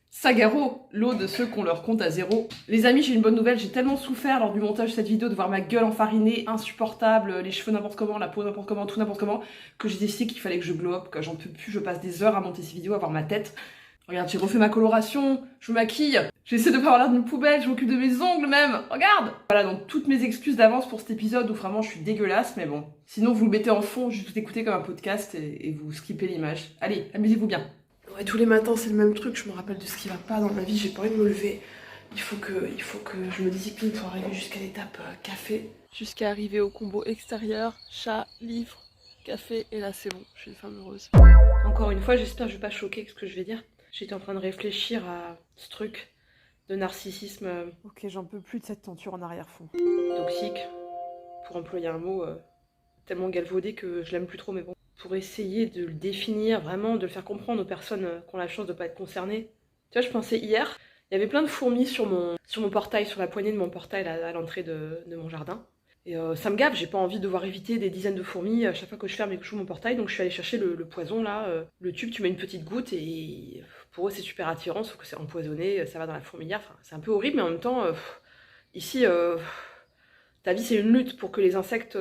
Sagaro, l'eau de ceux qu'on leur compte à zéro. Les amis, j'ai une bonne nouvelle, j'ai tellement souffert lors du montage de cette vidéo de voir ma gueule enfarinée, insupportable, les cheveux n'importe comment, la peau n'importe comment, tout n'importe comment, que j'ai décidé qu'il fallait que je glow up, que j'en peux plus, je passe des heures à monter ces vidéos, à voir ma tête. Regarde, j'ai refait ma coloration, je me maquille, j'essaie de pas avoir l'air d'une poubelle, je m'occupe de mes ongles même, regarde! Voilà, donc toutes mes excuses d'avance pour cet épisode où vraiment je suis dégueulasse, mais bon. Sinon vous le mettez en fond, juste vous écoutez comme un podcast et vous skippez l'image. Allez, amusez-vous bien. Ouais, tous les matins c'est le même truc, je me rappelle de ce qui va pas dans ma vie, j'ai pas envie de me lever. Il faut que je me discipline pour arriver jusqu'à l'étape café. Jusqu'à arriver au combo extérieur, chat, livre, café, et là c'est bon, je suis une femme heureuse. Encore une fois, j'espère que je vais pas choquer avec ce que je vais dire. J'étais en train de réfléchir à ce truc de narcissisme. Ok, j'en peux plus de cette tenture en arrière-fond. Toxique, pour employer un mot tellement galvaudé que je l'aime plus trop, mais bon. Pour essayer de le définir, vraiment, de le faire comprendre aux personnes qui ont la chance de pas être concernées. Tu vois, je pensais hier, il y avait plein de fourmis sur mon portail, sur la poignée de mon portail à l'entrée de mon jardin. Et ça me gave, j'ai pas envie de devoir éviter des dizaines de fourmis à chaque fois que je ferme et que j'ouvre mon portail, donc je suis allée chercher le poison là, le tube, tu mets une petite goutte et pour eux c'est super attirant, sauf que c'est empoisonné, ça va dans la fourmilière, enfin, c'est un peu horrible, mais en même temps, ici, ta vie c'est une lutte pour que les insectes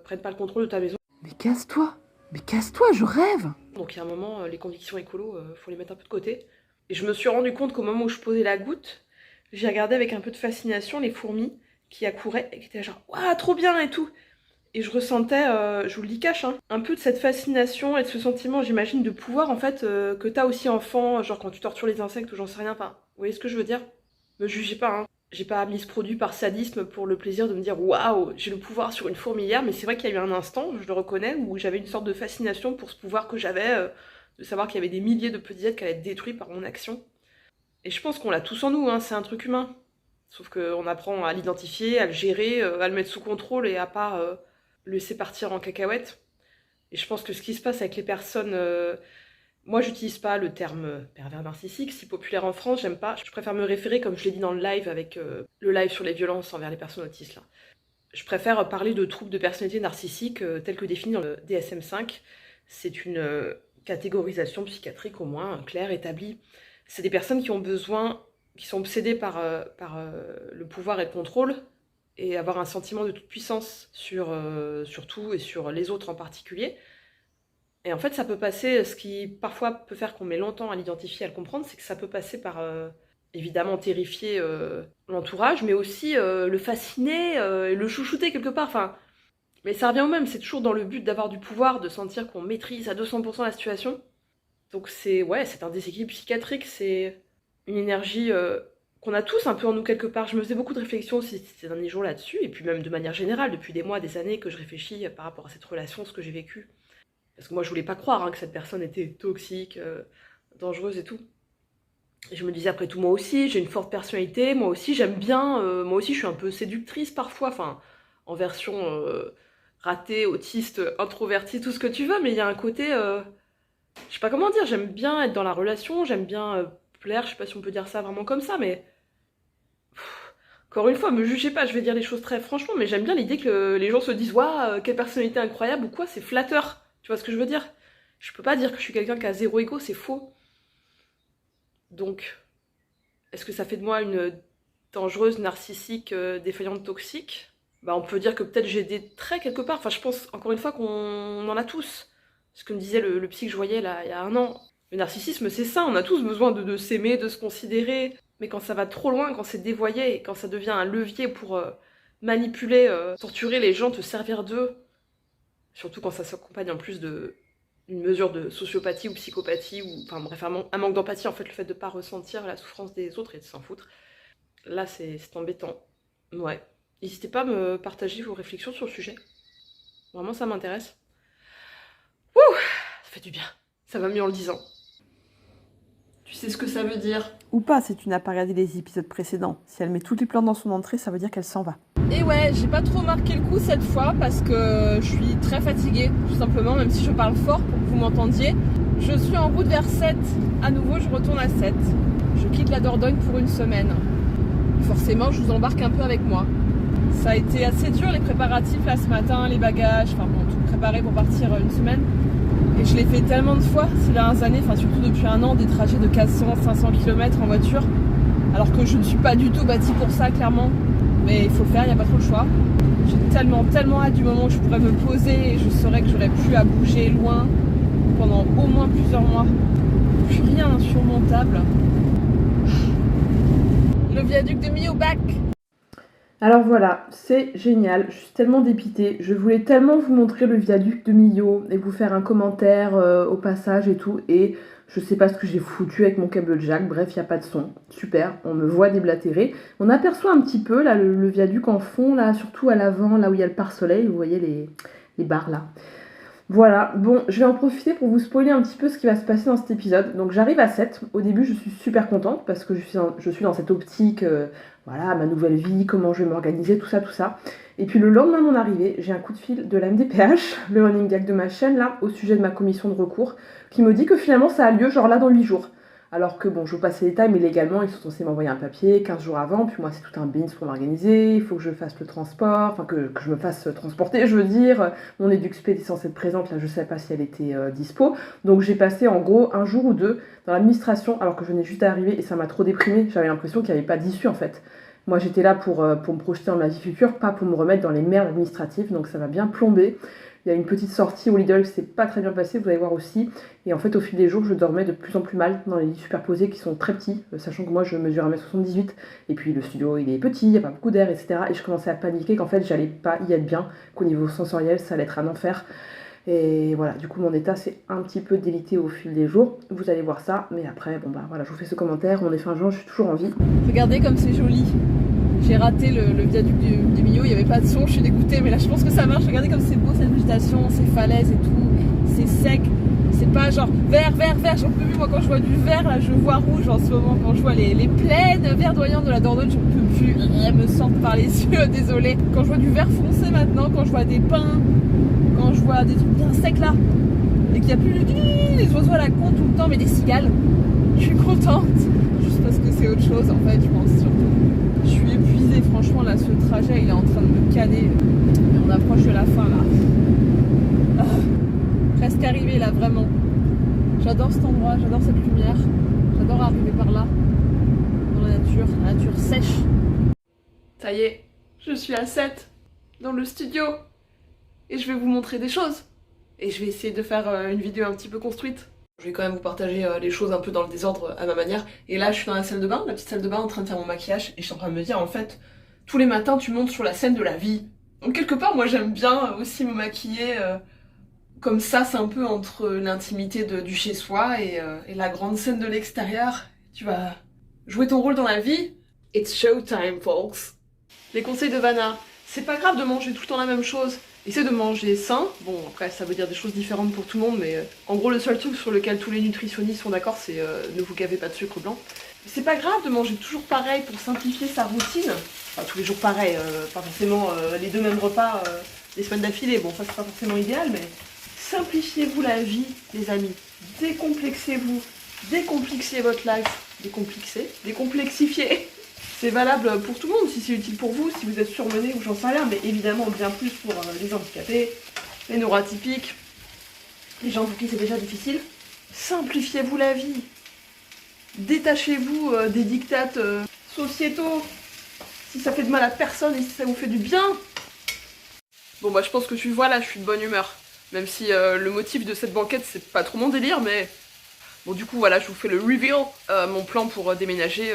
prennent pas le contrôle de ta maison. Mais casse-toi, je rêve! Donc il y a un moment, les convictions écolo, faut les mettre un peu de côté. Et je me suis rendu compte qu'au moment où je posais la goutte, j'ai regardé avec un peu de fascination les fourmis qui accouraient et qui étaient genre « Waouh, trop bien !» et tout. Et je ressentais, je vous le dis cash, hein, un peu de cette fascination et de ce sentiment, j'imagine, de pouvoir en fait, que t'as aussi enfant, genre quand tu tortures les insectes ou j'en sais rien, enfin, vous voyez ce que je veux dire? Me jugez pas, hein. J'ai pas mis ce produit par sadisme pour le plaisir de me dire « Waouh, j'ai le pouvoir sur une fourmilière », mais c'est vrai qu'il y a eu un instant, je le reconnais, où j'avais une sorte de fascination pour ce pouvoir que j'avais, de savoir qu'il y avait des milliers de petits êtres qui allaient être détruits par mon action. Et je pense qu'on l'a tous en nous, hein, c'est un truc humain. Sauf qu'on apprend à l'identifier, à le gérer, à le mettre sous contrôle et à pas le laisser partir en cacahuète. Et je pense que ce qui se passe avec les personnes... moi, j'utilise pas le terme pervers narcissique, si populaire en France, j'aime pas. Je préfère me référer, comme je l'ai dit dans le live, avec le live sur les violences envers les personnes autistes. Là. Je préfère parler de troubles de personnalité narcissique tels que définis dans le DSM-5. C'est une catégorisation psychiatrique au moins claire, établie. C'est des personnes qui ont besoin... qui sont obsédés par le pouvoir et le contrôle, et avoir un sentiment de toute puissance sur tout et sur les autres en particulier. Et en fait, ça peut passer, ce qui parfois peut faire qu'on met longtemps à l'identifier, à le comprendre, c'est que ça peut passer par, évidemment, terrifier l'entourage, mais aussi le fasciner, le chouchouter quelque part. Enfin, mais ça revient au même, c'est toujours dans le but d'avoir du pouvoir, de sentir qu'on maîtrise à 200% la situation. Donc c'est un déséquilibre psychiatrique, c'est... une énergie qu'on a tous un peu en nous quelque part. Je me faisais beaucoup de réflexions ces derniers jours là-dessus, et puis même de manière générale, depuis des mois, des années, que je réfléchis par rapport à cette relation, ce que j'ai vécu. Parce que moi, je voulais pas croire que cette personne était toxique, dangereuse et tout. Et je me disais, après tout, moi aussi, j'ai une forte personnalité, moi aussi, j'aime bien, moi aussi, je suis un peu séductrice parfois, enfin, en version ratée, autiste, introvertie, tout ce que tu veux, mais il y a un côté, je sais pas comment dire, j'aime bien être dans la relation, j'aime bien... plaire, je sais pas si on peut dire ça vraiment comme ça, mais... encore une fois, me jugez pas, je vais dire les choses très franchement, mais j'aime bien l'idée que les gens se disent « Waouh, quelle personnalité incroyable » ou quoi, c'est flatteur, tu vois ce que je veux dire? Je peux pas dire que je suis quelqu'un qui a zéro ego, c'est faux. Donc, est-ce que ça fait de moi une dangereuse, narcissique, défaillante, toxique? Bah on peut dire que peut-être j'ai des traits quelque part, enfin je pense encore une fois qu'on en a tous. Ce que me disait le psy que je voyais là, il y a un an. Le narcissisme, c'est ça, on a tous besoin de s'aimer, de se considérer, mais quand ça va trop loin, quand c'est dévoyé, et quand ça devient un levier pour manipuler, torturer les gens, te servir d'eux, surtout quand ça s'accompagne en plus d'une mesure de sociopathie ou psychopathie, ou enfin bref, un manque d'empathie, en fait, le fait de pas ressentir la souffrance des autres et de s'en foutre, là c'est embêtant. Ouais. N'hésitez pas à me partager vos réflexions sur le sujet. Vraiment, ça m'intéresse. Ouh, ça fait du bien. Ça va mieux en le disant. Tu sais ce que ça veut dire? Ou pas si tu n'as pas regardé les épisodes précédents. Si elle met toutes les plantes dans son entrée, ça veut dire qu'elle s'en va. Et ouais, j'ai pas trop marqué le coup cette fois parce que je suis très fatiguée, tout simplement, même si je parle fort pour que vous m'entendiez. Je suis en route vers 7. À nouveau, je retourne à 7. Je quitte la Dordogne pour une semaine. Forcément, je vous embarque un peu avec moi. Ça a été assez dur les préparatifs là ce matin, les bagages, enfin bon, tout préparé pour partir une semaine. Et je l'ai fait tellement de fois ces dernières années, enfin surtout depuis un an, des trajets de 400-500 km en voiture. Alors que je ne suis pas du tout bâtie pour ça, clairement. Mais il faut le faire, il n'y a pas trop le choix. J'ai tellement hâte du moment où je pourrais me poser et je saurais que j'aurais plus à bouger loin pendant au moins plusieurs mois. Plus rien insurmontable. Le viaduc de Millau back. Alors voilà, c'est génial, je suis tellement dépitée. Je voulais tellement vous montrer le viaduc de Millau et vous faire un commentaire au passage et tout. Et je sais pas ce que j'ai foutu avec mon câble jack, bref, il n'y a pas de son. Super, on me voit déblatérer. On aperçoit un petit peu là le viaduc en fond, là, surtout à l'avant, là où il y a le pare-soleil, vous voyez les barres là. Voilà, bon, je vais en profiter pour vous spoiler un petit peu ce qui va se passer dans cet épisode. Donc j'arrive à 7, au début je suis super contente parce que je suis dans cette optique, voilà, ma nouvelle vie, comment je vais m'organiser, tout ça. Et puis le lendemain de mon arrivée, j'ai un coup de fil de la MDPH, le running gag de ma chaîne là, au sujet de ma commission de recours, qui me dit que finalement ça a lieu genre là dans 8 jours. Alors que bon, je vous passe les détails, mais légalement, ils sont censés m'envoyer un papier 15 jours avant, puis moi c'est tout un bins pour m'organiser, il faut que je fasse le transport, enfin que je me fasse transporter, je veux dire. Mon EduxP est censée être présente, là je sais pas si elle était dispo. Donc j'ai passé en gros un jour ou deux dans l'administration, alors que je venais juste d'arriver, et ça m'a trop déprimée, j'avais l'impression qu'il n'y avait pas d'issue en fait. Moi j'étais là pour me projeter dans ma vie future, pas pour me remettre dans les merdes administratives, donc ça m'a bien plombé. Il y a une petite sortie au Lidl qui s'est pas très bien passée, vous allez voir aussi. Et en fait, au fil des jours, je dormais de plus en plus mal dans les lits superposés qui sont très petits, sachant que moi, je mesure 1m78. Et puis le studio, il est petit, il n'y a pas beaucoup d'air, etc. Et je commençais à paniquer qu'en fait, j'allais pas y être bien, qu'au niveau sensoriel, ça allait être un enfer. Et voilà, du coup, mon état s'est un petit peu délité au fil des jours. Vous allez voir ça. Mais après, bon bah voilà, je vous fais ce commentaire. On est fin juin, je suis toujours en vie. Regardez comme c'est joli. J'ai raté le viaduc du Millau, il n'y avait pas de son, je suis dégoûtée, mais là je pense que ça marche. Regardez comme c'est beau cette végétation, ces falaises et tout, c'est sec, c'est pas genre vert, j'en peux plus. Moi quand je vois du vert, là je vois rouge en ce moment, quand je vois les plaines verdoyantes de la Dordogne, j'en peux plus, elles me sortent par les yeux, désolée. Quand je vois du vert foncé maintenant, quand je vois des pins, quand je vois des trucs bien secs là, et qu'il n'y a plus des oiseaux à la con tout le temps, mais des cigales, je suis contente, juste parce que c'est autre chose en fait, je pense surtout. Je suis épuisée, franchement, là, ce trajet, il est en train de me canner. Et on approche de la fin, là. Ah, presque arrivé, là, vraiment. J'adore cet endroit, j'adore cette lumière. J'adore arriver par là, dans la nature sèche. Ça y est, je suis à 7, dans le studio. Et je vais vous montrer des choses. Et je vais essayer de faire une vidéo un petit peu construite. Je vais quand même vous partager les choses un peu dans le désordre à ma manière. Et là, je suis dans la salle de bain, la petite salle de bain, en train de faire mon maquillage. Et je suis en train de me dire, en fait, tous les matins, tu montes sur la scène de la vie. Donc quelque part, moi, j'aime bien aussi me maquiller comme ça. C'est un peu entre l'intimité du chez-soi et la grande scène de l'extérieur. Tu vas jouer ton rôle dans la vie. It's showtime, folks. Les conseils de Vanna. C'est pas grave de manger tout le temps la même chose. Essaie de manger sain. Bon, après, ça veut dire des choses différentes pour tout le monde, mais en gros, le seul truc sur lequel tous les nutritionnistes sont d'accord, c'est ne vous gavez pas de sucre blanc. C'est pas grave de manger toujours pareil pour simplifier sa routine. Enfin, tous les jours pareil, pas forcément les deux mêmes repas les semaines d'affilée. Bon, ça, c'est pas forcément idéal, mais simplifiez-vous la vie, les amis. Décomplexez-vous. Décomplexez votre life. Décomplexifiez. C'est valable pour tout le monde, si c'est utile pour vous, si vous êtes surmené ou j'en sais rien, mais évidemment bien plus pour les handicapés, les neuroatypiques, les gens pour qui c'est déjà difficile. Simplifiez-vous la vie. Détachez-vous des dictates sociétaux, si ça fait de mal à personne et si ça vous fait du bien. Bon bah je pense que tu vois là, je suis de bonne humeur. Même si le motif de cette banquette c'est pas trop mon délire, mais... Bon du coup voilà, je vous fais le reveal. Mon plan pour déménager...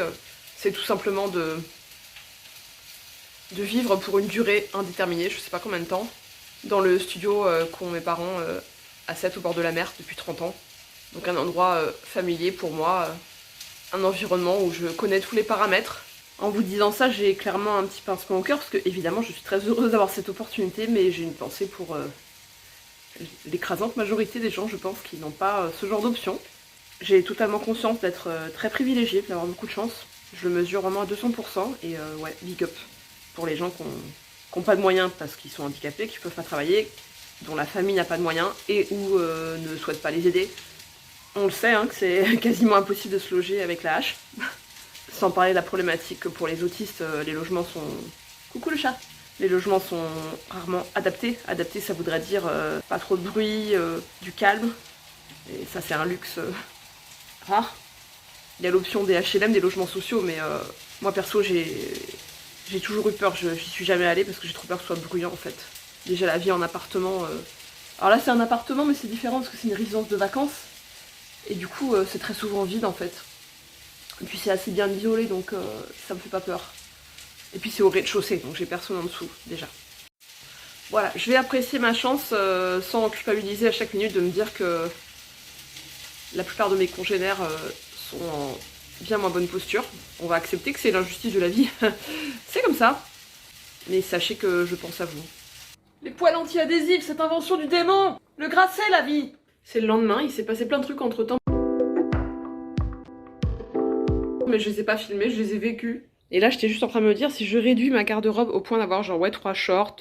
c'est tout simplement de vivre pour une durée indéterminée, je sais pas combien de temps, dans le studio qu'ont mes parents à 7 au bord de la mer depuis 30 ans. Donc un endroit familier pour moi, un environnement où je connais tous les paramètres. En vous disant ça, j'ai clairement un petit pincement au cœur parce que évidemment je suis très heureuse d'avoir cette opportunité, mais j'ai une pensée pour l'écrasante majorité des gens, je pense, qui n'ont pas ce genre d'option. J'ai totalement conscience d'être très privilégiée, d'avoir beaucoup de chance. Je le mesure vraiment à 200% et ouais, big up pour les gens qui n'ont pas de moyens parce qu'ils sont handicapés, qui ne peuvent pas travailler, dont la famille n'a pas de moyens et ou ne souhaite pas les aider. On le sait hein, que c'est quasiment impossible de se loger avec la hache. Sans parler de la problématique que pour les autistes, les logements sont... Coucou le chat! Les logements sont rarement adaptés. Adaptés, ça voudrait dire pas trop de bruit, du calme. Et ça, c'est un luxe rare. Il y a l'option des HLM, des logements sociaux, mais moi perso, j'ai toujours eu peur. J'y suis jamais allée parce que j'ai trop peur que ce soit bruyant en fait. Déjà, la vie en appartement. Alors là, c'est un appartement, mais c'est différent parce que c'est une résidence de vacances. Et du coup, c'est très souvent vide en fait. Et puis, c'est assez bien isolé, donc ça me fait pas peur. Et puis, c'est au rez-de-chaussée, donc j'ai personne en dessous déjà. Voilà, je vais apprécier ma chance sans culpabiliser à chaque minute de me dire que la plupart de mes congénères sont en bien moins bonne posture. On va accepter que c'est l'injustice de la vie. C'est comme ça. Mais sachez que je pense à vous. Les poils anti-adhésifs, cette invention du démon! Le grasset, la vie! C'est le lendemain, il s'est passé plein de trucs entre temps. Mais je les ai pas filmés, je les ai vécus. Et là, j'étais juste en train de me dire, si je réduis ma garde-robe au point d'avoir genre, ouais, 3 shorts,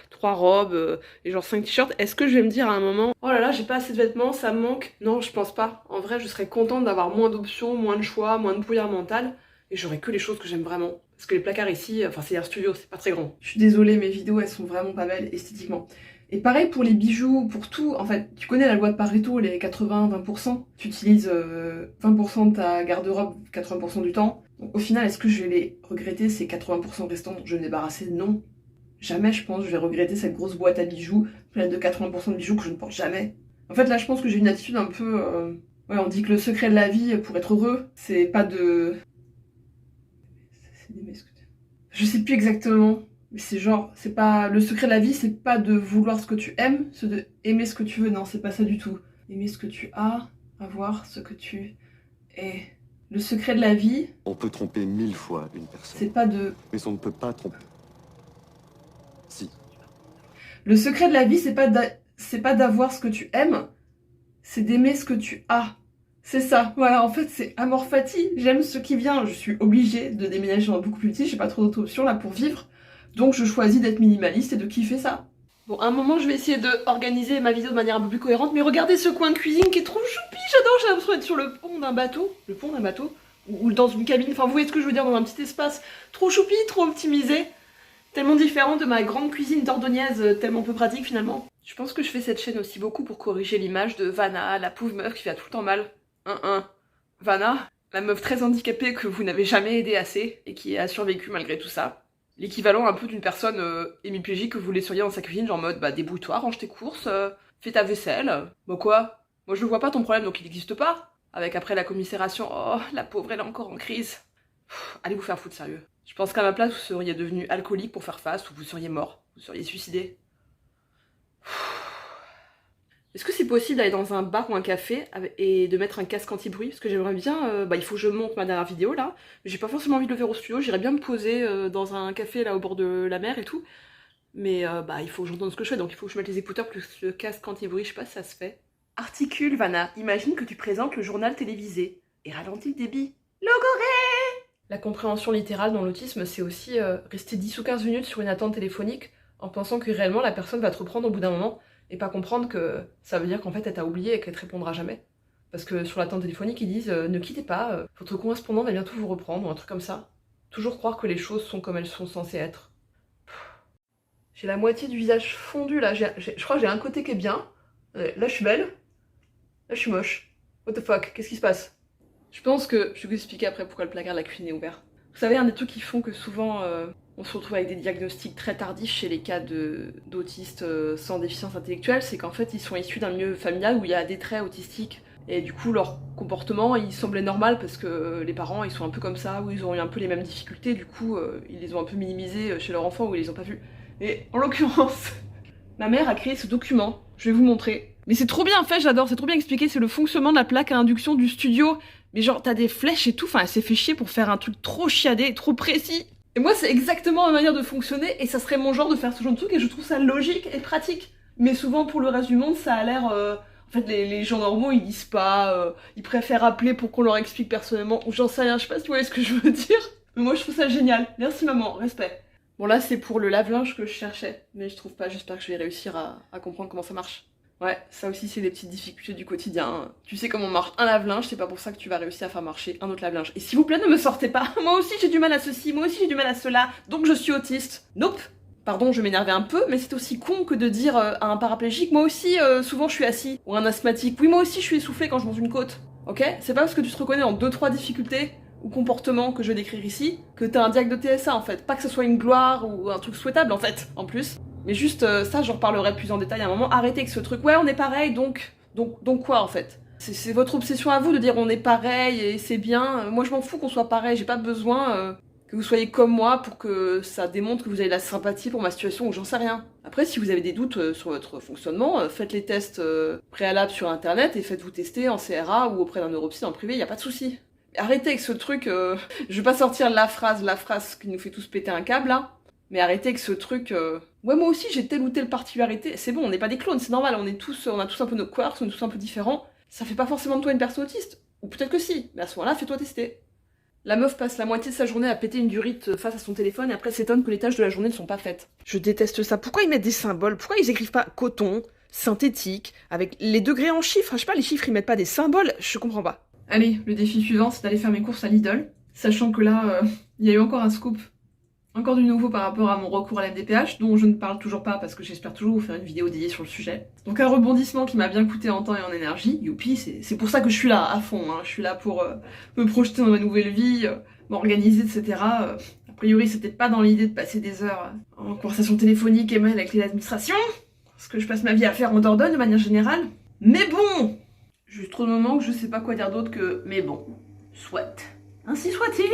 3 robes, et genre 5 t-shirts, est-ce que je vais me dire à un moment, oh là là, j'ai pas assez de vêtements, ça me manque? Non, je pense pas. En vrai, je serais contente d'avoir moins d'options, moins de choix, moins de brouillard mental, et j'aurais que les choses que j'aime vraiment. Parce que les placards ici, enfin c'est un studio, c'est pas très grand. Je suis désolée, mes vidéos, elles sont vraiment pas belles esthétiquement. Et pareil pour les bijoux, pour tout, en fait, tu connais la loi de Pareto, les 80-20%. Tu utilises 20% de ta garde-robe 80% du temps. Donc, au final, est-ce que je vais les regretter, ces 80% restants dont je vais me débarrasser? Non. Jamais, je pense, je vais regretter cette grosse boîte à bijoux, pleine de 80% de bijoux que je ne porte jamais. En fait, là, je pense que j'ai une attitude un peu... Ouais, on dit que le secret de la vie, pour être heureux, c'est pas de... Je sais plus exactement. C'est genre, c'est pas... Le secret de la vie, c'est pas de vouloir ce que tu aimes, c'est de aimer ce que tu veux. Non, c'est pas ça du tout. Aimer ce que tu as, avoir ce que tu es. Le secret de la vie... On peut tromper 1000 fois une personne. C'est pas de... Mais on ne peut pas tromper. Si. Le secret de la vie, c'est pas d'avoir ce que tu aimes, c'est d'aimer ce que tu as. C'est ça, voilà, en fait c'est amor fati, j'aime ce qui vient, je suis obligée de déménager dans beaucoup plus petit, j'ai pas trop d'autres options là pour vivre, donc je choisis d'être minimaliste et de kiffer ça. Bon, à un moment je vais essayer de organiser ma vidéo de manière un peu plus cohérente, mais regardez ce coin de cuisine qui est trop choupi, j'adore, j'ai l'impression d'être sur le pont d'un bateau, ou dans une cabine, enfin vous voyez ce que je veux dire, dans un petit espace trop choupi, trop optimisé, tellement différent de ma grande cuisine d'ordonnaise, tellement peu pratique finalement. Je pense que je fais cette chaîne aussi beaucoup pour corriger l'image de Vanna, la pauvre meuf qui va tout le temps mal. Vanna, la meuf très handicapée que vous n'avez jamais aidé assez et qui a survécu malgré tout ça. L'équivalent un peu d'une personne hémiplégique que vous laisseriez dans sa cuisine, genre en mode bah débrouille-toi, range tes courses, fais ta vaisselle. Bah quoi? Moi je ne vois pas ton problème donc il n'existe pas. Avec après la commisération, oh la pauvre elle est encore en crise. Allez vous faire foutre sérieux. Je pense qu'à ma place vous seriez devenu alcoolique pour faire face ou vous seriez mort, vous seriez suicidé. Est-ce que c'est possible d'aller dans un bar ou un café et de mettre un casque anti-bruit? Parce que j'aimerais bien, il faut que je monte ma dernière vidéo là, mais j'ai pas forcément envie de le faire au studio, j'irais bien me poser dans un café là au bord de la mer et tout, mais il faut que j'entende ce que je fais, donc il faut que je mette les écouteurs plus le casque anti-bruit, je sais pas si ça se fait. Articule, Vanna, imagine que tu présentes le journal télévisé et ralentis le débit. Logoré! La compréhension littérale dans l'autisme, c'est aussi rester 10 ou 15 minutes sur une attente téléphonique en pensant que réellement la personne va te reprendre au bout d'un moment, et pas comprendre que ça veut dire qu'en fait elle t'a oublié et qu'elle te répondra jamais. Parce que sur l'attente téléphonique ils disent ne quittez pas, votre correspondant va bientôt vous reprendre ou un truc comme ça. Toujours croire que les choses sont comme elles sont censées être. J'ai la moitié du visage fondu là, je crois que j'ai un côté qui est bien, là je suis belle, là je suis moche. What the fuck, qu'est-ce qui se passe? Je pense que je vais vous expliquer après pourquoi le placard de la cuisine est ouvert. Vous savez, un des trucs qui font que souvent on se retrouve avec des diagnostics très tardifs chez les cas d'autistes sans déficience intellectuelle, c'est qu'en fait ils sont issus d'un milieu familial où il y a des traits autistiques. Et du coup leur comportement il semblait normal parce que les parents ils sont un peu comme ça, où ils ont eu un peu les mêmes difficultés, du coup ils les ont un peu minimisés chez leur enfant où ils les ont pas vus. Et en l'occurrence, ma mère a créé ce document, je vais vous montrer. Mais c'est trop bien fait, j'adore, c'est trop bien expliqué, c'est le fonctionnement de la plaque à induction du studio. Mais genre t'as des flèches et tout, enfin elle s'est fait chier pour faire un truc trop chiadé et trop précis. Et moi c'est exactement ma manière de fonctionner et ça serait mon genre de faire ce genre de truc et je trouve ça logique et pratique. Mais souvent pour le reste du monde ça a l'air... En fait les gens normaux ils disent pas, ils préfèrent appeler pour qu'on leur explique personnellement, ou j'en sais rien, je sais pas si vous voyez ce que je veux dire. Mais moi je trouve ça génial, merci maman, respect. Bon là c'est pour le lave-linge que je cherchais, mais je trouve pas, j'espère que je vais réussir à comprendre comment ça marche. Ouais, ça aussi c'est des petites difficultés du quotidien. Tu sais comment marche un lave-linge, c'est pas pour ça que tu vas réussir à faire marcher un autre lave-linge. Et s'il vous plaît, ne me sortez pas. Moi aussi j'ai du mal à ceci, moi aussi j'ai du mal à cela, donc je suis autiste. Nope. Pardon, je m'énervais un peu, mais c'est aussi con que de dire à un paraplégique, moi aussi, souvent je suis assis. Ou un asthmatique, oui, moi aussi je suis essoufflé quand je monte une côte. Ok? C'est pas parce que tu te reconnais en 2-3 difficultés ou comportements que je vais décrire ici que t'as un diag de TSA en fait. Pas que ce soit une gloire ou un truc souhaitable en fait, en plus. Mais juste ça, j'en reparlerai plus en détail à un moment. Arrêtez avec ce truc, ouais, on est pareil, donc quoi en fait? C'est votre obsession à vous de dire on est pareil et c'est bien. Moi je m'en fous qu'on soit pareil, j'ai pas besoin que vous soyez comme moi pour que ça démontre que vous avez de la sympathie pour ma situation ou j'en sais rien. Après, si vous avez des doutes sur votre fonctionnement, faites les tests préalables sur internet et faites-vous tester en CRA ou auprès d'un neuropsy en privé, y a pas de souci. Arrêtez avec ce truc, je vais pas sortir la phrase qui nous fait tous péter un câble là, mais arrêtez avec ce truc, ouais moi aussi j'ai telle ou telle particularité, c'est bon, on n'est pas des clones, c'est normal, on a tous un peu nos quirks, on est tous un peu différents, ça fait pas forcément de toi une personne autiste, ou peut-être que si, mais à ce moment-là, fais-toi tester. La meuf passe la moitié de sa journée à péter une durite face à son téléphone et après s'étonne que les tâches de la journée ne sont pas faites. Je déteste ça. Pourquoi ils mettent des symboles? Pourquoi ils écrivent pas coton, synthétique, avec les degrés en chiffres? Je sais pas, les chiffres ils mettent pas des symboles? Je comprends pas. Allez, le défi suivant c'est d'aller faire mes courses à Lidl. Sachant que là, il y a eu encore un scoop. Encore du nouveau par rapport à mon recours à la FDPH, dont je ne parle toujours pas parce que j'espère toujours vous faire une vidéo dédiée sur le sujet. Donc un rebondissement qui m'a bien coûté en temps et en énergie, youpi, c'est pour ça que je suis là, à fond, hein. Je suis là pour me projeter dans ma nouvelle vie, m'organiser, etc. A priori, c'était pas dans l'idée de passer des heures en conversation téléphonique et mail avec les administrations, ce que je passe ma vie à faire en Dordogne de manière générale. Mais bon, juste trop de moments que je sais pas quoi dire d'autre que « mais bon, soit, ainsi soit-il ».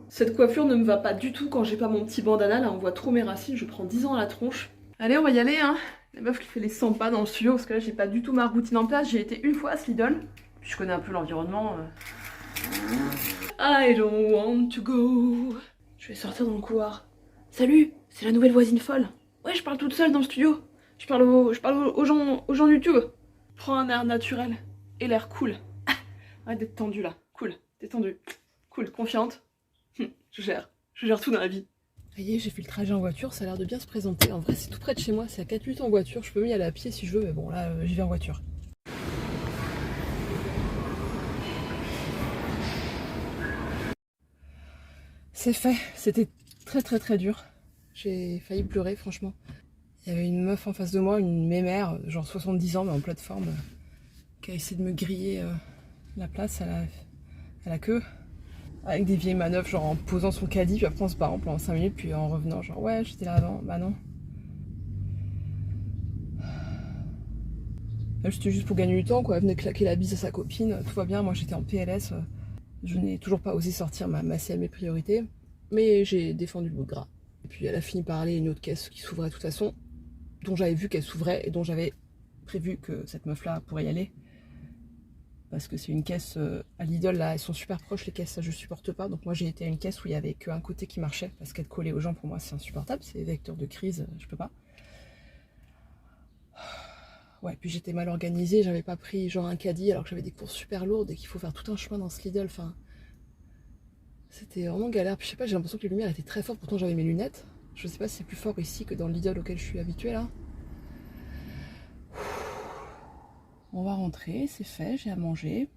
Cette coiffure ne me va pas du tout quand j'ai pas mon petit bandana, là on voit trop mes racines, je prends 10 ans à la tronche. Allez, on va y aller, hein. La meuf qui fait les 100 pas dans le studio, parce que là j'ai pas du tout ma routine en place, j'ai été une fois à ce Lidl, puis je connais un peu l'environnement. I don't want to go. Je vais sortir dans le couloir. Salut, c'est la nouvelle voisine folle. Ouais, je parle toute seule dans le studio. Je parle aux gens du tube. Prends un air naturel et l'air cool. Arrête d'être tendu là, cool, détendu. Cool, confiante. Je gère tout dans la vie. Ça y est, j'ai fait le trajet en voiture, ça a l'air de bien se présenter. En vrai, c'est tout près de chez moi, c'est à 4 minutes en voiture. Je peux même y aller à pied si je veux, mais bon, là, j'y vais en voiture. C'est fait, c'était très dur. J'ai failli pleurer, franchement. Il y avait une meuf en face de moi, une mémère, genre 70 ans, mais en plateforme, qui a essayé de me griller la place à la queue. Avec des vieilles manœuvres, genre en posant son caddie, puis après en se barrant pendant 5 minutes, puis en revenant, genre ouais, j'étais là avant, bah non. Là, c'était juste pour gagner du temps, quoi. Elle venait claquer la bise à sa copine, tout va bien, moi j'étais en PLS, je n'ai toujours pas osé sortir ma à mes priorités, mais j'ai défendu le bout de gras. Et puis elle a fini par aller à une autre caisse qui s'ouvrait de toute façon, dont j'avais vu qu'elle s'ouvrait et dont j'avais prévu que cette meuf-là pourrait y aller. Parce que c'est une caisse à Lidl, là, elles sont super proches les caisses, ça je supporte pas. Donc moi j'ai été à une caisse où il y avait qu'un côté qui marchait, parce qu'être collée aux gens pour moi c'est insupportable, c'est vecteur de crise, je peux pas. Ouais, puis j'étais mal organisée, j'avais pas pris genre un caddie alors que j'avais des courses super lourdes et qu'il faut faire tout un chemin dans ce Lidl, enfin... C'était vraiment galère, puis je sais pas, j'ai l'impression que les lumières étaient très fortes, pourtant j'avais mes lunettes. Je sais pas si c'est plus fort ici que dans le Lidl auquel je suis habituée là. On va rentrer, c'est fait, j'ai à manger.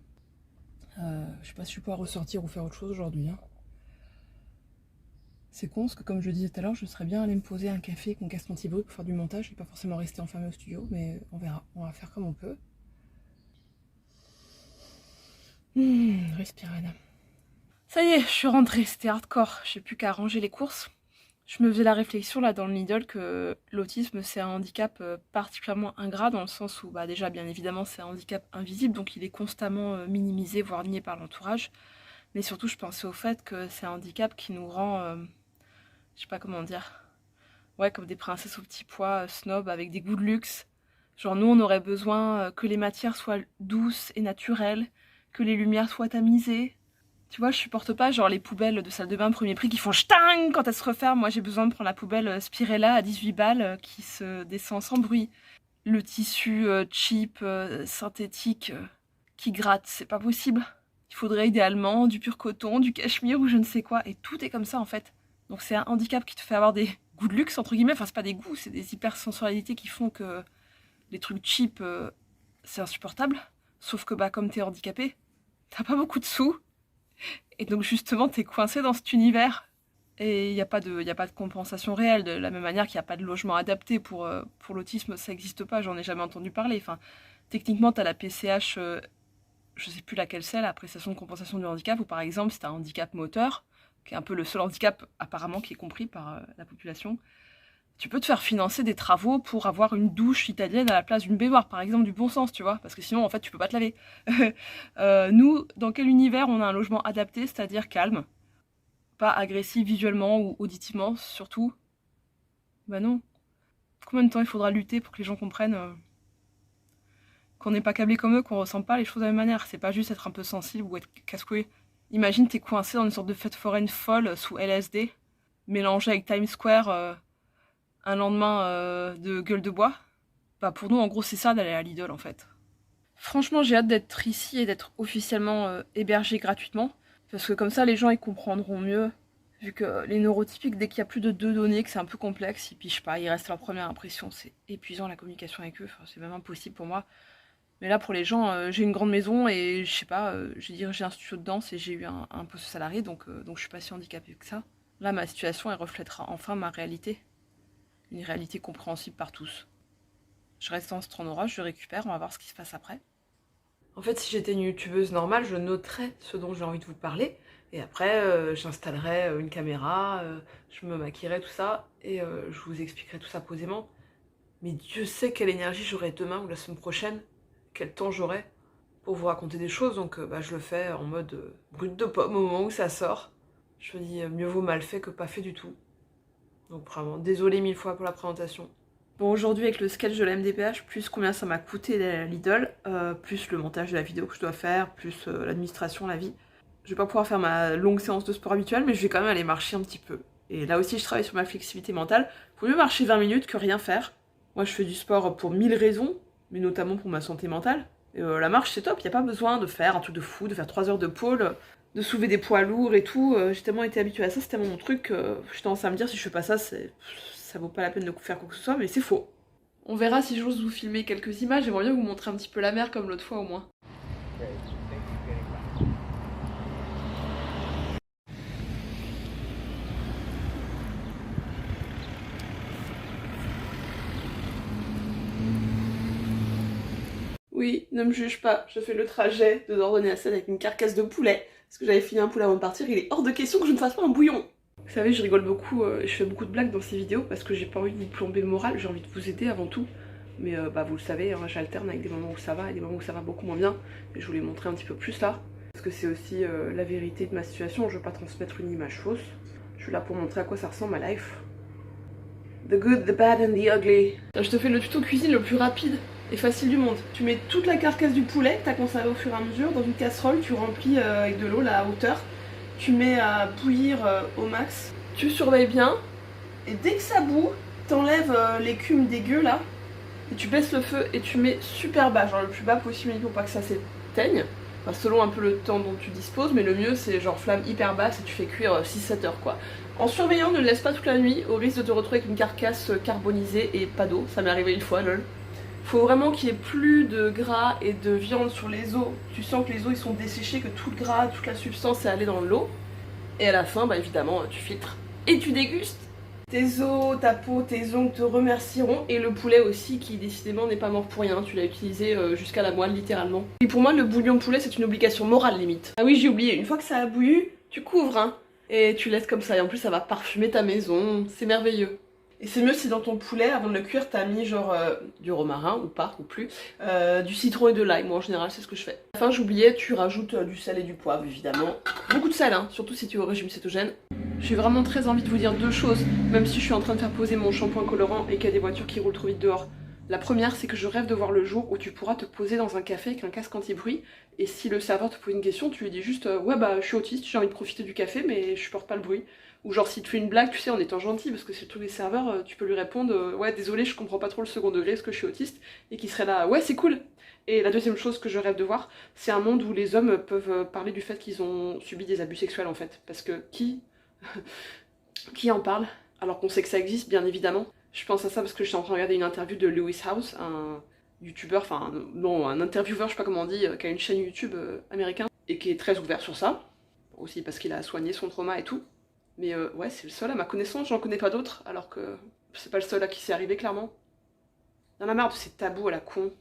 Je sais pas si je vais pouvoir ressortir ou faire autre chose aujourd'hui. Hein. C'est con parce que comme je disais tout à l'heure, je serais bien allée me poser un café qu'on casse anti-bruit pour faire du montage et pas forcément rester enfermé au studio, mais on verra, on va faire comme on peut. Respirade. Ça y est, je suis rentrée, c'était hardcore, j'ai plus qu'à ranger les courses. Je me faisais la réflexion là dans le Lidl que l'autisme c'est un handicap particulièrement ingrat dans le sens où bah déjà bien évidemment c'est un handicap invisible donc il est constamment minimisé voire nié par l'entourage, mais surtout je pensais au fait que c'est un handicap qui nous rend, je sais pas comment dire, ouais comme des princesses au petit pois, snob avec des goûts de luxe. Genre nous on aurait besoin que les matières soient douces et naturelles, que les lumières soient tamisées. Tu vois, je supporte pas genre les poubelles de salle de bain premier prix qui fontchtang quand elles se referment. Moi j'ai besoin de prendre la poubelle Spirella à 18 balles qui se descend sans bruit. Le tissu cheap, synthétique qui gratte, c'est pas possible. Il faudrait idéalement du pur coton, du cachemire ou je ne sais quoi. Et tout est comme ça en fait. Donc c'est un handicap qui te fait avoir des goûts de luxe entre guillemets. Enfin c'est pas des goûts, c'est des hypersensorialités qui font que les trucs cheap c'est insupportable. Sauf que bah comme t'es handicapé, t'as pas beaucoup de sous. Et donc justement, t'es coincé dans cet univers. Et il n'y a pas de compensation réelle, de la même manière qu'il n'y a pas de logement adapté pour l'autisme, ça n'existe pas, j'en ai jamais entendu parler. Enfin, techniquement, tu as la PCH, je sais plus laquelle c'est, la prestation de compensation du handicap, ou par exemple, si tu as un handicap moteur, qui est un peu le seul handicap apparemment qui est compris par la population, tu peux te faire financer des travaux pour avoir une douche italienne à la place d'une baignoire, par exemple, du bon sens, tu vois, parce que sinon, en fait, tu peux pas te laver. Nous, dans quel univers on a un logement adapté, c'est-à-dire calme, pas agressif visuellement ou auditivement, surtout? Bah non. Combien de temps il faudra lutter pour que les gens comprennent qu'on n'est pas câblé comme eux, qu'on ressent pas les choses de la même manière? C'est pas juste être un peu sensible ou être casse-couille. Imagine, t'es coincé dans une sorte de fête foraine folle sous LSD, mélangé avec Times Square un lendemain de gueule de bois. Bah pour nous, en gros, c'est ça d'aller à Lidl en fait. Franchement, j'ai hâte d'être ici et d'être officiellement hébergée gratuitement. Parce que comme ça, les gens ils comprendront mieux. Vu que les neurotypiques, dès qu'il y a plus de 2 données, que c'est un peu complexe, ils pigent pas, ils restent à leur première impression. C'est épuisant la communication avec eux, enfin, c'est même impossible pour moi. Mais là, pour les gens, j'ai une grande maison et je sais pas, j'ai un studio de danse et j'ai eu un poste salarié, donc je suis pas si handicapée que ça. Là, ma situation, elle reflètera enfin ma réalité. Une réalité compréhensible par tous. Je reste dans ce train d'orage, je récupère, on va voir ce qui se passe après. En fait, si j'étais une youtubeuse normale, je noterais ce dont j'ai envie de vous parler. Et après, j'installerais une caméra, je me maquillerais, tout ça, et je vous expliquerai tout ça posément. Mais Dieu sait quelle énergie j'aurai demain ou la semaine prochaine, quel temps j'aurai pour vous raconter des choses, donc je le fais en mode brut de pomme au moment où ça sort. Je me dis, mieux vaut mal fait que pas fait du tout. Donc vraiment, désolée 1000 fois pour la présentation. Bon, aujourd'hui avec le sketch de la MDPH, plus combien ça m'a coûté la Lidl, plus le montage de la vidéo que je dois faire, plus l'administration, la vie. Je vais pas pouvoir faire ma longue séance de sport habituelle, mais je vais quand même aller marcher un petit peu. Et là aussi, je travaille sur ma flexibilité mentale. Faut mieux marcher 20 minutes que rien faire. Moi, je fais du sport pour 1000 raisons, mais notamment pour ma santé mentale. Et la marche, c'est top, y a pas besoin de faire un truc de fou, de faire 3 heures de pôle, de soulever des poids lourds et tout. J'ai tellement été habituée à ça, c'est tellement mon truc. J'ai tendance à me dire, si je fais pas ça, ça vaut pas la peine de faire quoi que ce soit, mais c'est faux. On verra si j'ose vous filmer quelques images, j'aimerais bien vous montrer un petit peu la mer comme l'autre fois au moins. Oui, ne me juge pas, je fais le trajet de Dordogne à Seine avec une carcasse de poulet, parce que j'avais filé un poulet avant de partir, il est hors de question que je ne fasse pas un bouillon. Vous savez, je rigole beaucoup, je fais beaucoup de blagues dans ces vidéos, parce que j'ai pas envie de vous plomber le moral, j'ai envie de vous aider avant tout. Mais vous le savez, hein, j'alterne avec des moments où ça va et des moments où ça va beaucoup moins bien, et je voulais montrer un petit peu plus là. Parce que c'est aussi la vérité de ma situation, je veux pas transmettre une image fausse. Je suis là pour montrer à quoi ça ressemble ma life. The good, the bad and the ugly. Je te fais le tuto cuisine le plus rapide et facile du monde. Tu mets toute la carcasse du poulet que tu as conservé au fur et à mesure dans une casserole, tu remplis avec de l'eau là, à hauteur, tu mets à bouillir au max, tu surveilles bien, et dès que ça bout, t'enlèves l'écume dégueu là, et tu baisses le feu et tu mets super bas, genre le plus bas possible pour pas que ça s'éteigne, enfin, selon un peu le temps dont tu disposes, mais le mieux c'est genre flamme hyper basse et tu fais cuire 6-7 heures quoi. En surveillant, ne le laisse pas toute la nuit, au risque de te retrouver avec une carcasse carbonisée et pas d'eau, ça m'est arrivé une fois lol. Faut vraiment qu'il y ait plus de gras et de viande sur les os. Tu sens que les os ils sont desséchés, que tout le gras, toute la substance est allée dans l'eau. Et à la fin, bah évidemment, tu filtres et tu dégustes. Tes os, ta peau, tes ongles te remercieront. Et le poulet aussi, qui décidément n'est pas mort pour rien. Tu l'as utilisé jusqu'à la moelle, littéralement. Et pour moi, le bouillon de poulet, c'est une obligation morale, limite. Ah oui, j'ai oublié. Une fois que ça a bouilli, tu couvres, hein. Et tu laisses comme ça. Et en plus, ça va parfumer ta maison. C'est merveilleux. Et c'est mieux si dans ton poulet, avant de le cuire, t'as mis genre du romarin, ou pas, ou plus, du citron et de l'ail. Moi en général c'est ce que je fais. À la fin j'oubliais, tu rajoutes du sel et du poivre évidemment. Beaucoup de sel, hein, surtout si tu es au régime cétogène. J'ai vraiment très envie de vous dire deux choses, même si je suis en train de faire poser mon shampoing colorant et qu'il y a des voitures qui roulent trop vite dehors. La première, c'est que je rêve de voir le jour où tu pourras te poser dans un café avec un casque anti-bruit, et si le serveur te pose une question, tu lui dis juste ouais bah je suis autiste, j'ai envie de profiter du café mais je supporte pas le bruit. Ou genre s'il te fait une blague, tu sais, en étant gentil, parce que c'est le truc des serveurs, tu peux lui répondre ouais désolé je comprends pas trop le second degré parce que je suis autiste, et qui serait là ouais c'est cool. Et la deuxième chose que je rêve de voir, c'est un monde où les hommes peuvent parler du fait qu'ils ont subi des abus sexuels en fait, parce que qui en parle alors qu'on sait que ça existe bien évidemment. Je pense à ça parce que j'étais en train de regarder une interview de Lewis House, un youtubeur, enfin non, un intervieweur, je sais pas comment on dit, qui a une chaîne YouTube américain et qui est très ouvert sur ça, aussi parce qu'il a soigné son trauma et tout. Mais ouais, c'est le seul à ma connaissance, j'en connais pas d'autres, alors que c'est pas le seul à qui c'est arrivé, clairement. Y'en a marre de ces tabous à la con.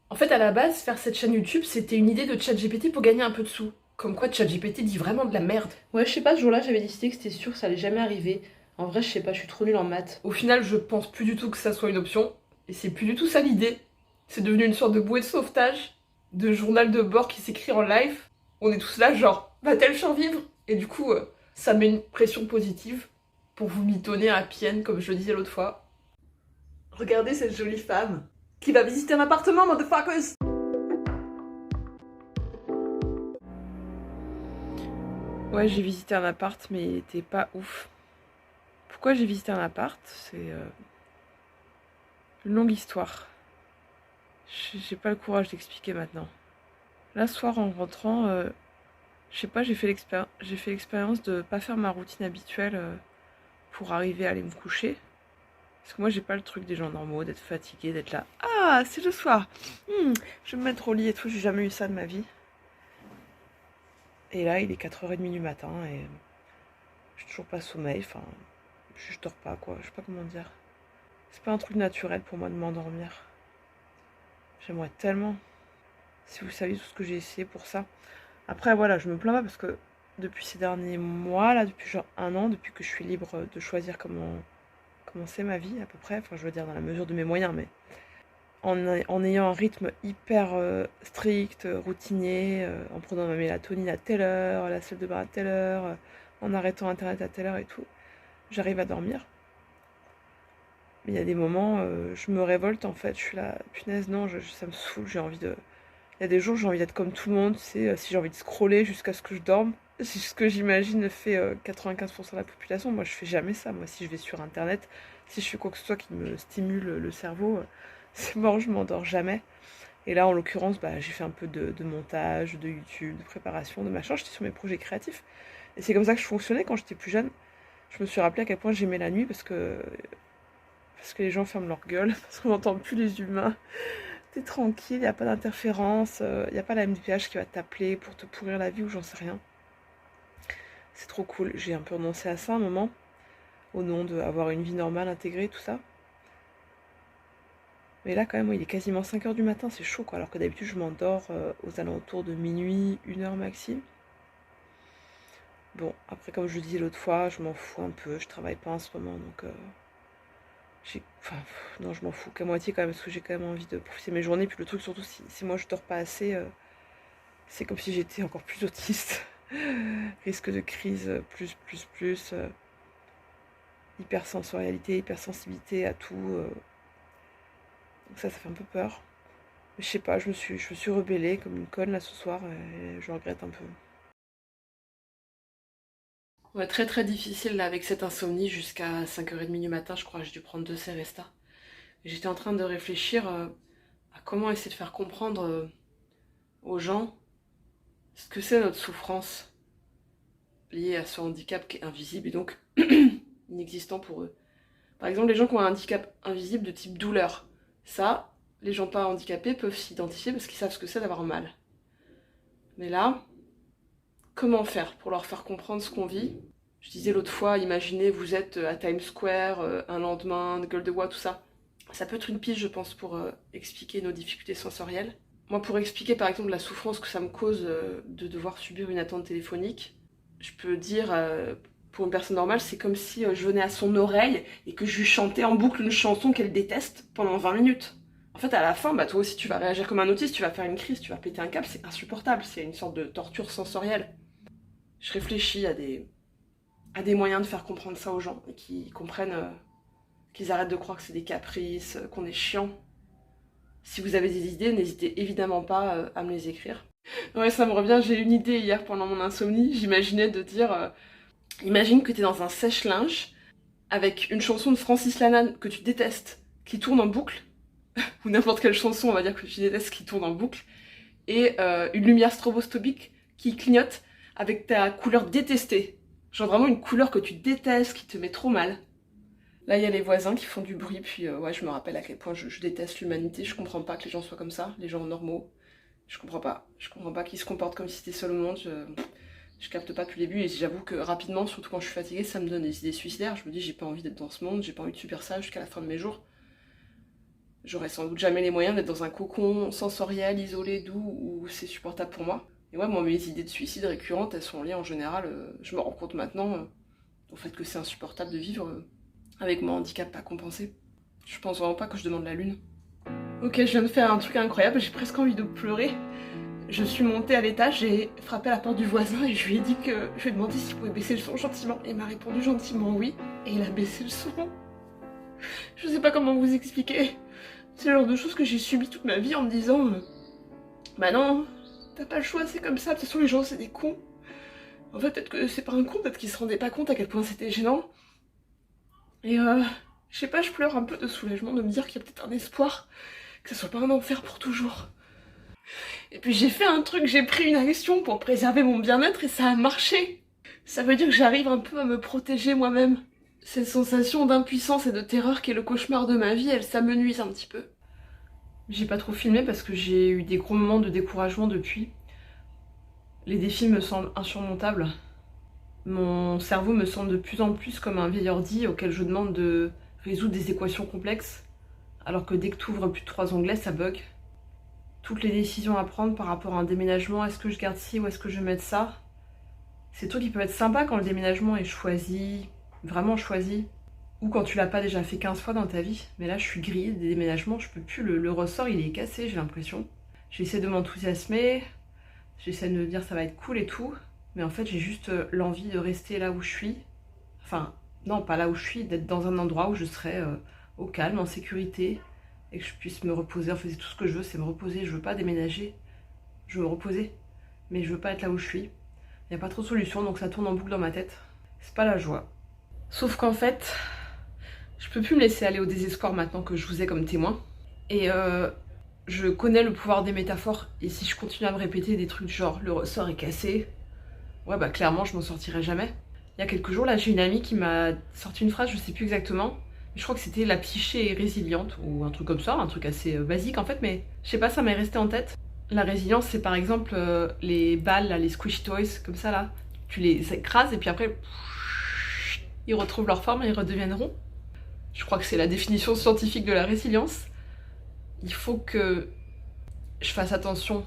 En fait, à la base, faire cette chaîne YouTube, c'était une idée de ChatGPT pour gagner un peu de sous. Comme quoi, ChatGPT dit vraiment de la merde. Ouais, je sais pas, ce jour-là, j'avais décidé que c'était sûr que ça allait jamais arriver. En vrai, je sais pas, je suis trop nulle en maths. Au final, je pense plus du tout que ça soit une option. Et c'est plus du tout ça l'idée. C'est devenu une sorte de bouée de sauvetage, de journal de bord qui s'écrit en live. On est tous là, genre, va-t-elle survivre? Et du coup, ça met une pression positive pour vous mitonner à Pienne, comme je le disais l'autre fois. Regardez cette jolie femme qui va visiter un appartement, motherfuckers! Ouais, j'ai visité un appart, mais il était pas ouf. Pourquoi j'ai visité un appart? C'est une longue histoire. J'ai pas le courage d'expliquer maintenant. Là, ce soir, en rentrant, je sais pas, j'ai fait l'expérience de pas faire ma routine habituelle pour arriver à aller me coucher. Parce que moi, j'ai pas le truc des gens normaux, d'être fatiguée, d'être là. Ah, c'est le soir. Je vais me mettre au lit et tout, j'ai jamais eu ça de ma vie. Et là, il est 4h30 du matin et j'ai toujours pas sommeil, enfin, je dors pas quoi, je sais pas comment dire. C'est pas un truc naturel pour moi de m'endormir. J'aimerais tellement. Si vous saviez tout ce que j'ai essayé pour ça. Après voilà, je me plains pas parce que depuis ces derniers mois, là, depuis genre 1 an, depuis que je suis libre de choisir comment c'est ma vie à peu près, enfin je veux dire dans la mesure de mes moyens, mais en ayant un rythme hyper strict, routinier, en prenant ma mélatonine à telle heure, la salle de bain à telle heure, en arrêtant internet à telle heure et tout, j'arrive à dormir. Mais il y a des moments, je me révolte en fait, je suis là, punaise non, ça me saoule, j'ai envie de... Il y a des jours j'ai envie d'être comme tout le monde, tu sais, si j'ai envie de scroller jusqu'à ce que je dorme, c'est ce que j'imagine fait 95% de la population, moi je fais jamais ça, moi si je vais sur internet, si je fais quoi que ce soit qui me stimule le cerveau, c'est mort, je m'endors jamais. Et là en l'occurrence, bah, j'ai fait un peu de montage, de YouTube, de préparation, de machin, j'étais sur mes projets créatifs. Et c'est comme ça que je fonctionnais quand j'étais plus jeune. Je me suis rappelé à quel point j'aimais la nuit parce que les gens ferment leur gueule, parce qu'on n'entend plus les humains. T'es tranquille, y a pas d'interférence, y a pas la MDPH qui va t'appeler pour te pourrir la vie ou j'en sais rien. C'est trop cool, j'ai un peu renoncé à ça un moment, au nom d'avoir une vie normale, intégrée, tout ça. Mais là quand même, il est quasiment 5h du matin, c'est chaud quoi, alors que d'habitude je m'endors aux alentours de minuit, 1h maxi. Bon, après comme je le disais l'autre fois, je m'en fous un peu, je travaille pas en ce moment, donc... Enfin, non, je m'en fous qu'à moitié quand même, parce que j'ai quand même envie de profiter de mes journées. Puis le truc, surtout, si moi je dors pas assez, c'est comme si j'étais encore plus autiste. Risque de crise, plus. Hypersensorialité, hypersensibilité à tout. Donc ça fait un peu peur. Mais je sais pas, je me suis rebellée comme une conne là ce soir, et je regrette un peu. Ouais, très très difficile là avec cette insomnie jusqu'à 5h30 du matin, je crois que j'ai dû prendre 2 Célesta. J'étais en train de réfléchir à comment essayer de faire comprendre aux gens ce que c'est notre souffrance liée à ce handicap qui est invisible et donc inexistant pour eux. Par exemple, les gens qui ont un handicap invisible de type douleur, ça, les gens pas handicapés peuvent s'identifier parce qu'ils savent ce que c'est d'avoir mal. Mais là, comment faire pour leur faire comprendre ce qu'on vit? Je disais l'autre fois, imaginez, vous êtes à Times Square, un lendemain, de gueule de bois, tout ça. Ça peut être une piste, je pense, pour expliquer nos difficultés sensorielles. Moi, pour expliquer, par exemple, la souffrance que ça me cause de devoir subir une attente téléphonique, je peux dire, pour une personne normale, c'est comme si je venais à son oreille et que je lui chantais en boucle une chanson qu'elle déteste pendant 20 minutes. En fait, à la fin, bah, toi aussi, tu vas réagir comme un autiste, tu vas faire une crise, tu vas péter un câble, c'est insupportable, c'est une sorte de torture sensorielle. Je réfléchis à des moyens de faire comprendre ça aux gens et qu'ils comprennent, qu'ils arrêtent de croire que c'est des caprices, qu'on est chiant. Si vous avez des idées, n'hésitez évidemment pas à me les écrire. Ouais, ça me revient, j'ai eu une idée hier pendant mon insomnie, j'imaginais de dire, imagine que t'es dans un sèche-linge avec une chanson de Francis Lalanne que tu détestes, qui tourne en boucle, ou n'importe quelle chanson, on va dire que tu détestes, qui tourne en boucle, et une lumière stroboscopique qui clignote avec ta couleur détestée. Genre vraiment une couleur que tu détestes, qui te met trop mal. Là, il y a les voisins qui font du bruit, puis ouais, je me rappelle à quel point je déteste l'humanité, je comprends pas que les gens soient comme ça, les gens normaux. Je comprends pas qu'ils se comportent comme si c'était seul au monde, Je capte pas depuis le début et j'avoue que rapidement, surtout quand je suis fatiguée, ça me donne des idées suicidaires. Je me dis j'ai pas envie d'être dans ce monde, j'ai pas envie de subir ça jusqu'à la fin de mes jours. J'aurai sans doute jamais les moyens d'être dans un cocon sensoriel, isolé, doux, où c'est supportable pour moi. Et ouais, moi mes idées de suicide récurrentes, elles sont liées en général, je me rends compte maintenant, au fait que c'est insupportable de vivre avec mon handicap pas compensé. Je pense vraiment pas que je demande la lune. Ok, je viens de faire un truc incroyable, j'ai presque envie de pleurer. Je suis montée à l'étage, j'ai frappé à la porte du voisin et je lui ai dit que je lui ai demandé s'il pouvait baisser le son gentiment. Et il m'a répondu gentiment oui, et il a baissé le son. Je sais pas comment vous expliquer. C'est le genre de choses que j'ai subi toute ma vie en me disant bah non, t'as pas le choix, c'est comme ça, de toute façon les gens c'est des cons. En fait peut-être que c'est pas un con, peut-être qu'ils se rendaient pas compte à quel point c'était gênant. Et je sais pas, je pleure un peu de soulagement de me dire qu'il y a peut-être un espoir, que ça soit pas un enfer pour toujours. Et puis j'ai fait un truc, j'ai pris une action pour préserver mon bien-être et ça a marché. Ça veut dire que j'arrive un peu à me protéger moi-même. Cette sensation d'impuissance et de terreur qui est le cauchemar de ma vie, elle s'amenuise un petit peu. J'ai pas trop filmé parce que j'ai eu des gros moments de découragement depuis. Les défis me semblent insurmontables. Mon cerveau me semble de plus en plus comme un vieil ordi auquel je demande de résoudre des équations complexes, alors que dès que tu ouvres plus de 3 onglets, ça bug. Toutes les décisions à prendre par rapport à un déménagement, est-ce que je garde ci ou est-ce que je mets ça? C'est tout qui peut être sympa quand le déménagement est choisi, vraiment choisi, ou quand tu l'as pas déjà fait 15 fois dans ta vie. Mais là je suis grillée des déménagements, je peux plus, le ressort il est cassé, j'ai l'impression. J'essaie de m'enthousiasmer, j'essaie de me dire ça va être cool et tout, mais en fait j'ai juste l'envie de rester là où je suis. Enfin, non pas là où je suis, d'être dans un endroit où je serais au calme, en sécurité, et que je puisse me reposer. En fait c'est tout ce que je veux, c'est me reposer, je veux pas déménager, je veux me reposer, mais je veux pas être là où je suis. Il n'y a pas trop de solution, donc ça tourne en boucle dans ma tête. C'est pas la joie. Sauf qu'en fait, je peux plus me laisser aller au désespoir maintenant que je vous ai comme témoin. Et je connais le pouvoir des métaphores, et si je continue à me répéter des trucs genre le ressort est cassé, ouais bah clairement je m'en sortirai jamais. Il y a quelques jours là j'ai une amie qui m'a sorti une phrase, je sais plus exactement, mais je crois que c'était la psyché est résiliente ou un truc comme ça, un truc assez basique en fait, mais je sais pas, ça m'est resté en tête. La résilience c'est par exemple les balles, là, les squishy toys comme ça là, tu les écrases et puis après ils retrouvent leur forme et ils redeviennent ronds. Je crois que c'est la définition scientifique de la résilience. Il faut que je fasse attention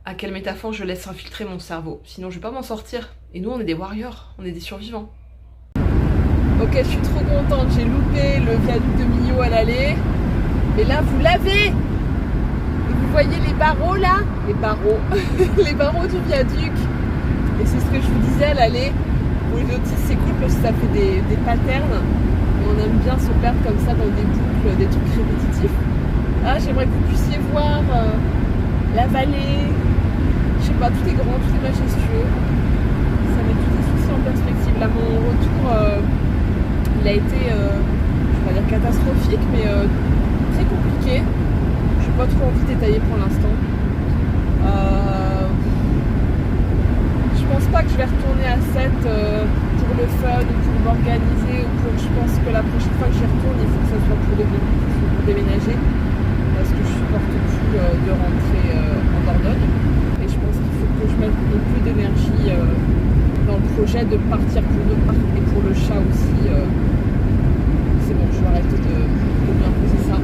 à quelle métaphore je laisse infiltrer mon cerveau. Sinon je vais pas m'en sortir. Et nous on est des warriors, on est des survivants. Ok, je suis trop contente, j'ai loupé le viaduc de Millau à l'aller. Mais là vous l'avez. Vous voyez les barreaux là? Les barreaux. Les barreaux du viaduc. Et c'est ce que je vous disais à l'aller. Pour les autistes c'est cool parce que ça fait des patterns. Et on aime bien se perdre comme ça dans des boucles, des trucs répétitifs. Ah, j'aimerais que vous puissiez voir la vallée. Je sais pas, tout est grand, tout est majestueux. Ça met tous les soucis en perspective. Là, mon retour, il a été, je vais pas dire catastrophique, mais très compliqué. Je n'ai pas trop envie de détailler pour l'instant. Je pense pas que je vais retourner à 7 pour le fun ou pour m'organiser ou pour. Je pense que la prochaine fois que j'y retourne, il faut que ça soit pour déménager. Parce que je supporte plus de rentrer en Dordogne. Et je pense qu'il faut que je mette beaucoup plus d'énergie dans le projet de partir pour le parc et pour le chat aussi. C'est bon, je vais arrêter de lui imposer ça.